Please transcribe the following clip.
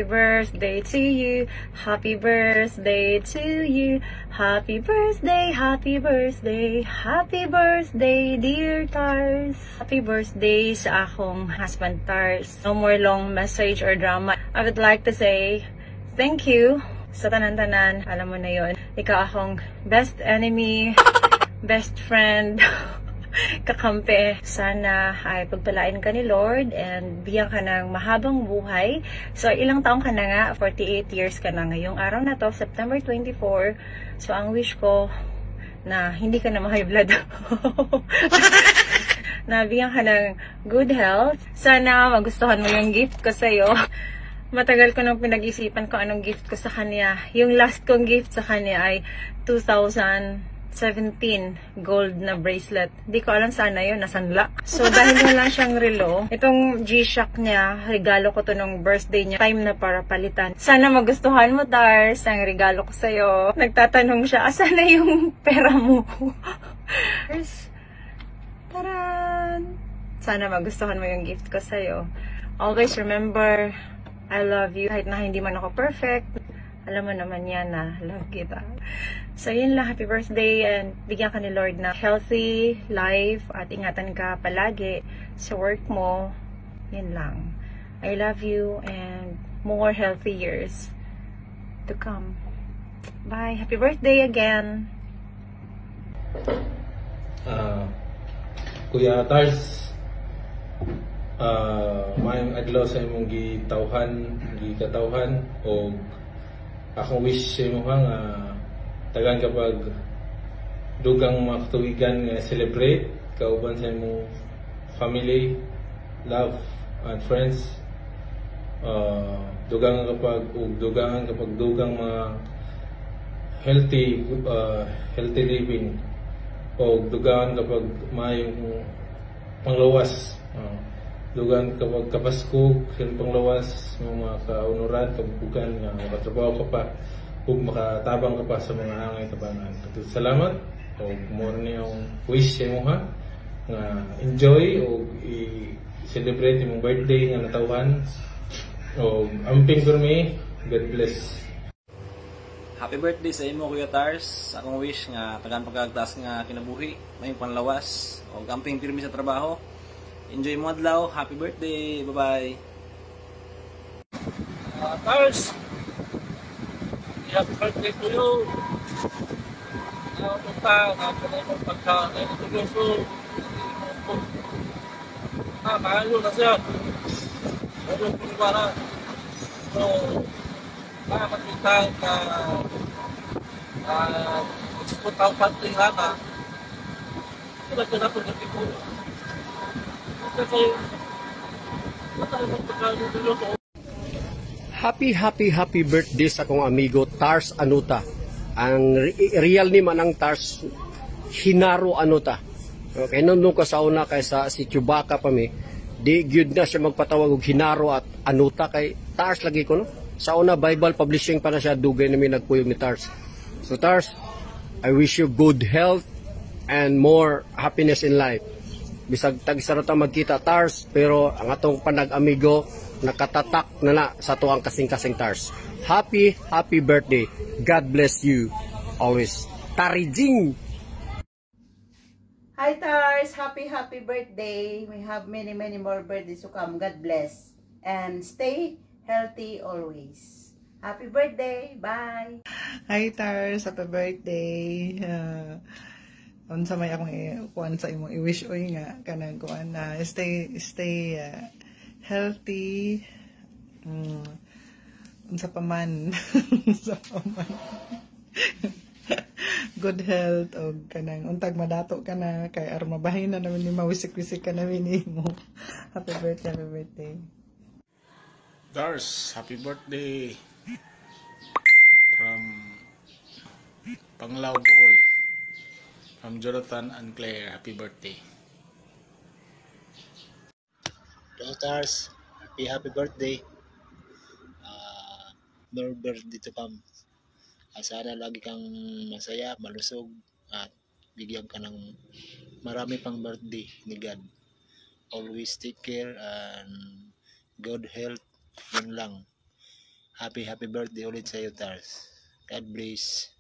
Happy birthday to you. Happy birthday to you. Happy birthday, happy birthday. Happy birthday, dear Tars. Happy birthday sa akong husband, Tars. No more long message or drama. I would like to say thank you sa tanan-tanan. Alam mo na yon. Ikaw akong best enemy, best friend, kakampi. Sana ay pagpalain ka ni Lord and bigyan ka ng mahabang buhay. So, ilang taong ka na nga? 48 years ka na ngayong araw na to, September 24. So, ang wish ko na hindi ka na ma-high blood. Na bigyan ka ng good health. Sana magustuhan mo yung gift ko sa'yo. Matagal ko nang pinag-isipan ko anong gift ko sa kanya. Yung last kong gift sa kanya ay 2017 gold na bracelet. Di ko alam sana yun, nasanla. So dahil wala siyang relo, itong G-Shock niya, regalo ko to nung birthday niya. Time na para palitan. Sana magustuhan mo, Tars, ang regalo ko sa'yo. Nagtatanong siya, asan na yung pera mo? Tars, taran! Sana magustuhan mo yung gift ko sa'yo. Always remember, I love you. Kahit na hindi man ako perfect, alam mo naman yan na love kita. So, yun lang. Happy birthday and bigyan ka ni Lord na healthy life at ingatan ka palagi sa work mo. Yun lang. I love you and more healthy years to come. Bye. Happy birthday again. Kuya Tars, maayong adlaw sa imong gikatawhan o akong wish sa imo nga tagan kapag dugang mga katuigan nga celebrate kauban sa imong family, love and friends. Dugang kapag dugang mga healthy living o dugang kapag maayong panglawas. Dugan kapag kapasko, silang panglawas, mga kaunuran, kabukugan, makatrabaho ka pa, ug makatabang ka pa sa mga angay tabangan. Salamat, o more niyong wish sa imo ha, nga enjoy o i-celebrate imong birthday nga natawhan. O amping kurmi, God bless. Happy birthday sa imo, Kuya Tars. Akong wish nga tagan pagkagtas nga kinabuhi, may panlawas, o amping pirmi sa trabaho. Enjoy mo adlaw. Happy birthday. Bye-bye. Tars, happy birthday to you. Punta, napunay mo pagka naituloso. Mahalo na siya. Mahalo po niya na. So, makakita na export ang country na. Ito na siya po po. Happy birthday sa akong amigo Tars Anuta. Ang real name ng Tars Hinaro Anuta. Okay, nung ka sa una kaysa si Chewbacca pa mi, di gyud na siya magpatawag og Hinaro at Anuta kay Tars lagi ko no. Sa una Bible publishing pa na siya, dugay na mi nagpuyog ni Tars. So Tars, I wish you good health and more happiness in life. Bisag tagisarata magkita Tars, pero ang atong panag-amigo nakatatak na sa tuang kasing-kasing Tars. Happy birthday. God bless you always. Tarijing! Hi Tars, happy birthday. We have many more birthdays to come. God bless and stay healthy always. Happy birthday. Bye. Hi Tars, happy birthday. Unsa may akong kuan sa imong i-wish oy nga kanang kuan na stay healthy. Unsa pa man. Unsa pa man. Good health o kanang untag madato ka na kay aron mabahin na namin ni mawisik-wisik ka namin nimo. Happy birthday. Tars, happy birthday from Panglao, Bohol. From Jonathan and Claire, happy birthday. Hello Tars, happy birthday. More birthday to come. Sana lagi kang masaya, malusog, at bigyan ka ng marami pang birthday ni God. Always take care and good health, yun lang. Happy birthday ulit sa iyo, Tars. God bless.